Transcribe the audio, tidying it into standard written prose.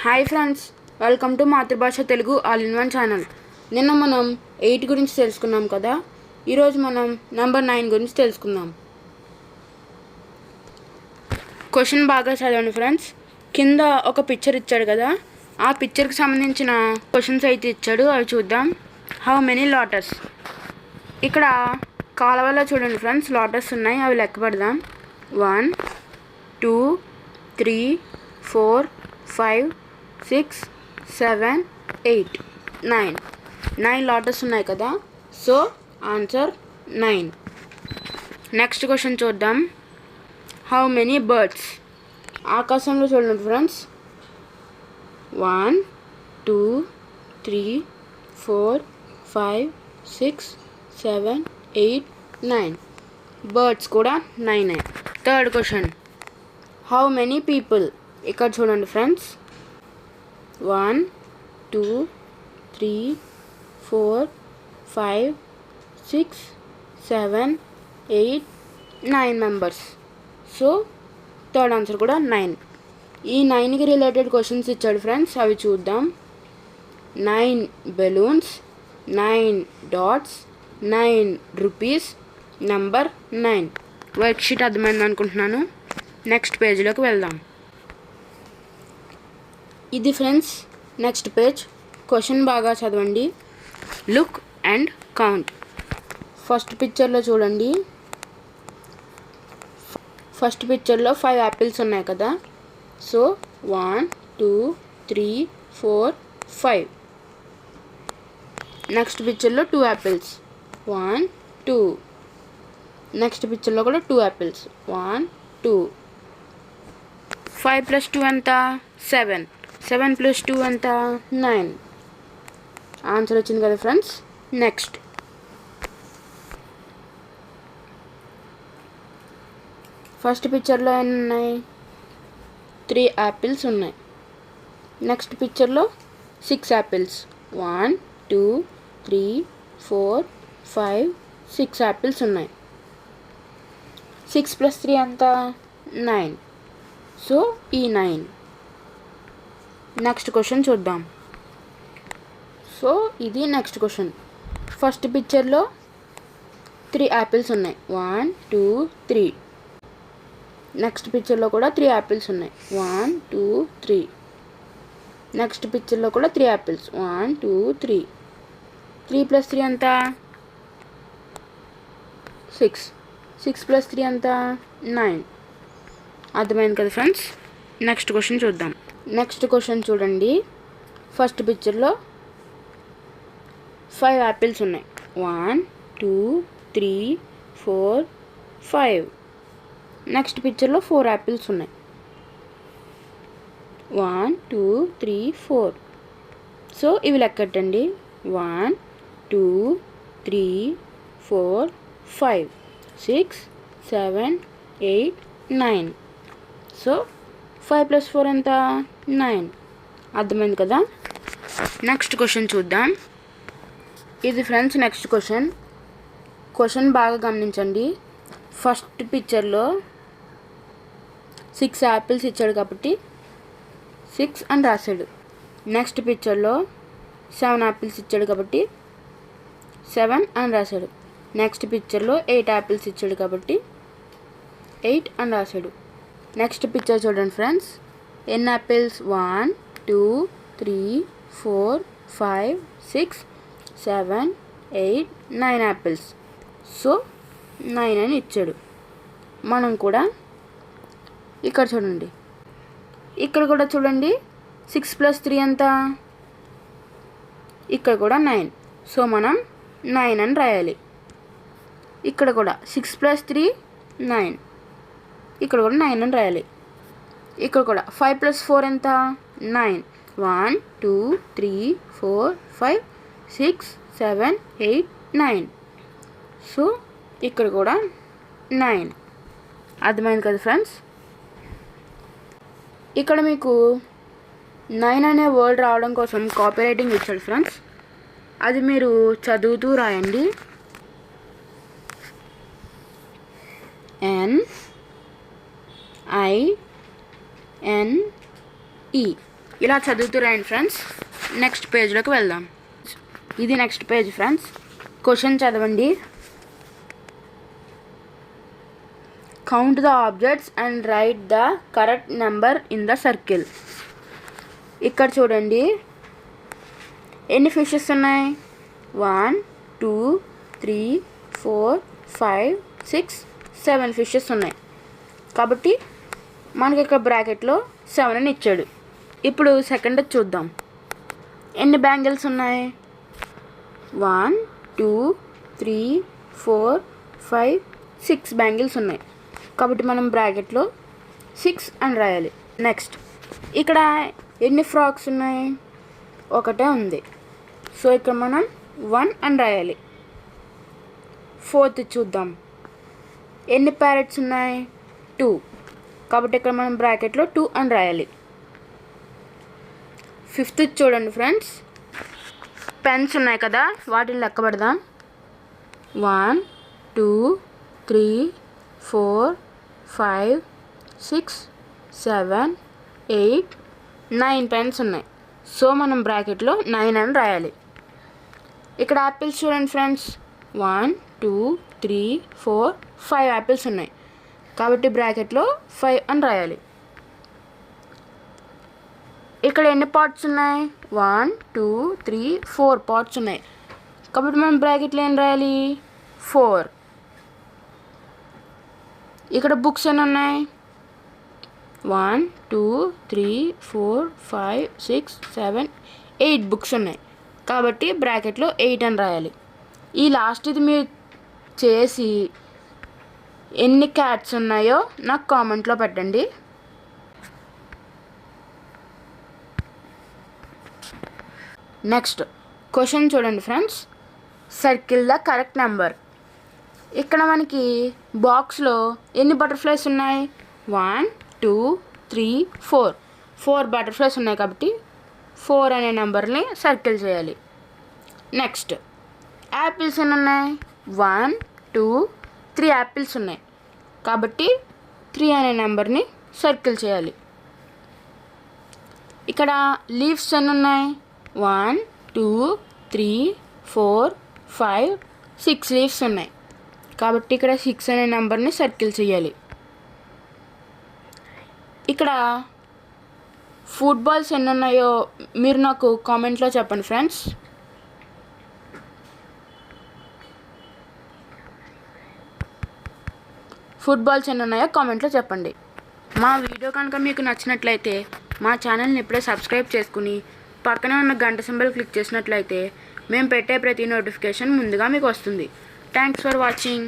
Hi friends, welcome to మాతృభాష Telugu all in one channel. నిన్న మనం 8 గురించి తెలుసుకున్నాం కదా. ఈరోజు మనం నెంబర్ 9 గురించి తెలుసుకుందాం. క్వశ్చన్ బాగా చదవండి ఫ్రెండ్స్. కింద ఒక పిక్చర్ ఇచ్చాడు కదా, ఆ పిక్చర్కి సంబంధించిన క్వశ్చన్స్ అయితే ఇచ్చాడు, అవి చూద్దాం. How many letters. ఇక్కడ కాలువలో చూడండి ఫ్రెండ్స్, లాటర్స్ ఉన్నాయి, అవి లెక్క పెడదాం. 1 2 3 4 5 6 7 8 9 లాటర్స్ ఉన్నాయి కదా. So answer 9. నెక్స్ట్ క్వశ్చన్ చూద్దాం. How many birds. ఆకాశంలో చూడండి ఫ్రెండ్స్, 1 2 3 4 5 6 7 8 9 బర్డ్స్ కూడా 9. Third question. How many people. ఇక్కడ చూడండి friends, 1 2 3 4 5 6 7 8 9 members. So third answer కూడా 9. ఈ 9కి రిలేటెడ్ క్వశ్చన్స్ ఇచ్చాడు ఫ్రెండ్స్, అవి చూద్దాం. 9 balloons, 9 dots, 9 rupees, number 9. Worksheet అర్థమైంది అనుకుంటున్నాను. నెక్స్ట్ పేజ్లోకి వెళ్దాం. ఇది ఫ్రెండ్స్ నెక్స్ట్ పేజ్. క్వశ్చన్ బాగా చదవండి. Look and count. ఫస్ట్ పిక్చర్లో చూడండి, ఫస్ట్ పిక్చర్లో 5 యాపిల్స్ ఉన్నాయి కదా. సో 1 2 3 4 5. నెక్స్ట్ పిక్చర్లో 2 యాపిల్స్, 1 2. నెక్స్ట్ పిక్చర్లో కూడా 2 యాపిల్స్, 1 2. 5 + 2 ఎంత? 7. 7 + 2 ఎంత? 9. ఆన్సర్ వచ్చింది కదా ఫ్రెండ్స్. నెక్స్ట్ ఫస్ట్ పిక్చర్లో ఎన్ని ఉన్నాయి? 3 యాపిల్స్ ఉన్నాయి. నెక్స్ట్ పిక్చర్లో 6 యాపిల్స్, 1 2 3 4 5 6 యాపిల్స్ ఉన్నాయి. 6 + 3 ఎంత? 9. సో ఈ 9. నెక్స్ట్ క్వశ్చన్ చూద్దాం. సో ఇది నెక్స్ట్ క్వశ్చన్. ఫస్ట్ పిక్చర్లో 3 యాపిల్స్ ఉన్నాయి, 1 2 3. నెక్స్ట్ పిక్చర్లో కూడా 3 యాపిల్స్ ఉన్నాయి, 1 2 3. నెక్స్ట్ పిక్చర్లో కూడా 3 యాపిల్స్, 1 2 3. 3 + 3 ఎంత? 6. 6 + 3 ఎంత? 9. అర్థమైంది కదా ఫ్రెండ్స్. నెక్స్ట్ క్వశ్చన్ చూద్దాం. నెక్స్ట్ క్వశ్చన్ చూడండి. ఫస్ట్ పిక్చర్లో 5 యాపిల్స్ ఉన్నాయి, 1 2 3 4 5. నెక్స్ట్ పిక్చర్లో 4 యాపిల్స్ ఉన్నాయి, 1 2 3 4. సో ఇవి లెక్కట్టండి. 1 2 3 4 5 6 7 8 9. సో 5 + 4 ఎంత? 9. అర్థమైంది కదా. నెక్స్ట్ క్వశ్చన్ చూద్దాం. ఇది ఫ్రెండ్స్ నెక్స్ట్ క్వశ్చన్. క్వశ్చన్ బాగా గమనించండి. ఫస్ట్ పిక్చర్లో 6 యాపిల్స్ ఇచ్చాడు కాబట్టి 6 అని రాశాడు. నెక్స్ట్ పిక్చర్లో 7 యాపిల్స్ ఇచ్చాడు కాబట్టి 7 అని రాశాడు. నెక్స్ట్ పిక్చర్లో 8 యాపిల్స్ ఇచ్చాడు కాబట్టి 8 అని రాశాడు. నెక్స్ట్ పిక్చర్ చూడండి ఫ్రెండ్స్, ఎన్ని యాపిల్స్? 1 2 3 4 5 6 7 8 9 యాపిల్స్. సో 9 అని ఇచ్చాడు. మనం కూడా ఇక్కడ చూడండి, ఇక్కడ కూడా చూడండి, 6 + 3 ఎంత? ఇక్కడ కూడా 9. సో మనం 9 అని రాయాలి. ఇక్కడ కూడా 6 + 3 9. ఇక్కడ కూడా 9 అని రాయాలి. ఇక్కడ కూడా 5 + 4 ఎంత? 9. 1 2 3 4 5 6 7 8 9. సో ఇక్కడ కూడా 9. అర్థమైంది కదా ఫ్రెండ్స్. ఇక్కడ మీకు 9 అనే వర్డ్ రావడం కోసం కాపీ రైటింగ్ ఇచ్చాడు ఫ్రెండ్స్, అది మీరు చదువుతూ రాయండి. NINE ఇలా చదువుతూ రాయండి ఫ్రెండ్స్. నెక్స్ట్ పేజ్లోకి వెళ్దాం. ఇది నెక్స్ట్ పేజ్ ఫ్రెండ్స్. క్వశ్చన్ చదవండి. Count the objects and right the correct number in the circle. ఇక్కడ చూడండి ఎన్ని ఫిషెస్ ఉన్నాయి. 1 2 3 4 5 6 7 ఫిషెస్ ఉన్నాయి. కాబట్టి మనకి ఇక్కడ బ్రాకెట్లో 7 అని ఇచ్చాడు. ఇప్పుడు సెకండ్ చూద్దాం. ఎన్ని బ్యాంగిల్స్ ఉన్నాయి. 1 2 3 4 5 6 బ్యాంగిల్స్ ఉన్నాయి. కాబట్టి మనం బ్రాకెట్లో 6 అని రాయాలి. నెక్స్ట్ ఇక్కడ ఎన్ని ఫ్రాక్స్ ఉన్నాయి. ఒకటే ఉంది. సో ఇక్కడ మనం 1 అని రాయాలి. ఫోర్త్ చూద్దాం. ఎన్ని ప్యారెట్స్ ఉన్నాయి. 2. కాబట్టి ఇక్కడ మనం బ్రాకెట్లో 2 అని రాయాలి. ఫిఫ్త్ చూడండి ఫ్రెండ్స్. పెన్స్ ఉన్నాయి కదా, వాటిని లెక్క పెడదాం. 1 2 3 4 5 6 7 8 9 పెన్స్ ఉన్నాయి. సో మనం బ్రాకెట్లో 9 అని రాయాలి. ఇక్కడ యాపిల్స్ చూడండి ఫ్రెండ్స్. 1 2 3 4 5 యాపిల్స్ ఉన్నాయి. కాబట్టి బ్రాకెట్లో 5 అని రాయాలి. ఇక్కడ ఎన్ని పార్ట్స్ ఉన్నాయి. 1 2 3 4 పార్ట్స్ ఉన్నాయి. కాబట్టి మనం బ్రాకెట్లో ఏం రాయాలి. 4. ఇక్కడ బుక్స్ ఎన్ని ఉన్నాయి. 1 2 3 4 5 6 7 8 బుక్స్ ఉన్నాయి. కాబట్టి బ్రాకెట్లో 8 అని రాయాలి. ఈ లాస్ట్ ఇది మీరు చేసి ఎన్ని క్యాట్స్ ఉన్నాయో నాకు కామెంట్లో పెట్టండి. నెక్స్ట్ క్వశ్చన్ చూడండి friends. Circle the correct number. ఇక్కడ మనకి బాక్స్లో ఎన్ని బటర్ఫ్లైస్ ఉన్నాయి. 1 2 3 4 4 బటర్ఫ్లైస్ ఉన్నాయి. కాబట్టి 4 అనే నెంబర్ని సర్కిల్ చేయాలి. నెక్స్ట్ యాపిల్స్ ఎన్ని ఉన్నాయి. 1 2 3 యాపిల్స్ ఉన్నాయి. కాబట్టి 3 అనే నెంబర్ని సర్కిల్ చేయాలి. ఇక్కడ లీవ్స్ ఎన్ని ఉన్నాయి. 1 2 3 4 5 6 లీవ్స్ ఉన్నాయి. కాబట్టి ఇక్కడ 6 అనే నెంబర్ని సర్కిల్ చేయాలి. ఇక్కడ ఫుట్బాల్స్ ఎన్ని ఉన్నాయో మీరు నాకు కామెంట్లో చెప్పండి ఫ్రెండ్స్. ఫుట్బాల్స్ ఎన్ని ఉన్నాయో కామెంట్లో చెప్పండి. మా వీడియో కనుక మీకు నచ్చినట్లయితే మా ఛానల్ని ఇప్పుడే సబ్స్క్రైబ్ చేసుకుని పక్కనే ఉన్న గంట సింబల్ క్లిక్ చేసినట్లయితే మేము పెట్టే ప్రతి నోటిఫికేషన్ ముందుగా మీకు వస్తుంది. Thanks for watching.